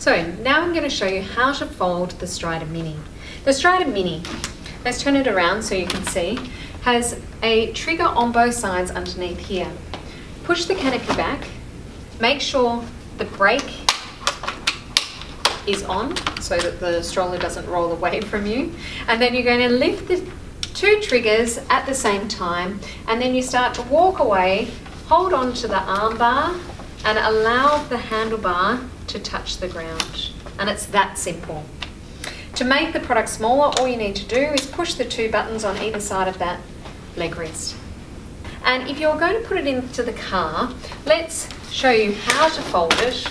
So now I'm going to show you how to fold the Strider Mini. The Strider Mini, let's turn it around so you can see, has a trigger on both sides underneath here. Push the canopy back, make sure the brake is on so that the stroller doesn't roll away from you, and then you're going to lift the two triggers at the same time, and then you start to walk away, hold on to the arm bar and allow the handlebar to touch the ground, and it's that simple. To make the product smaller, all you need to do is push the two buttons on either side of that leg rest. And if you're going to put it into the car, let's show you how to fold it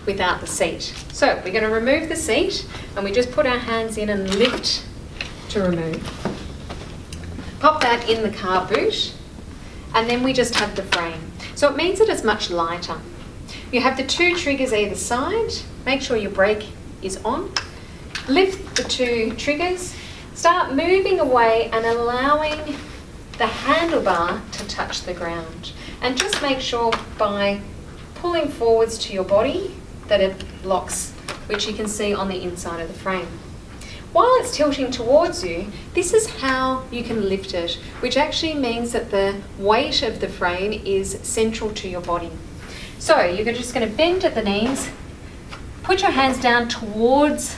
without the seat. So we're going to remove the seat, and we just put our hands in and lift to remove. Pop that in the car boot, and then we just have the frame. So it means that it's much lighter. You have the two triggers either side. Make sure your brake is on. Lift the two triggers. Start moving away and allowing the handlebar to touch the ground. And just make sure by pulling forwards to your body that it locks, which you can see on the inside of the frame. While it's tilting towards you, this is how you can lift it, which actually means that the weight of the frame is central to your body. So you're just going to bend at the knees, put your hands down towards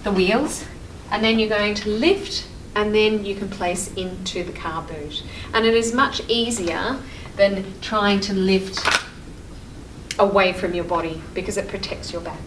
the wheels, and then you're going to lift, and then you can place into the car boot. And it is much easier than trying to lift away from your body because it protects your back.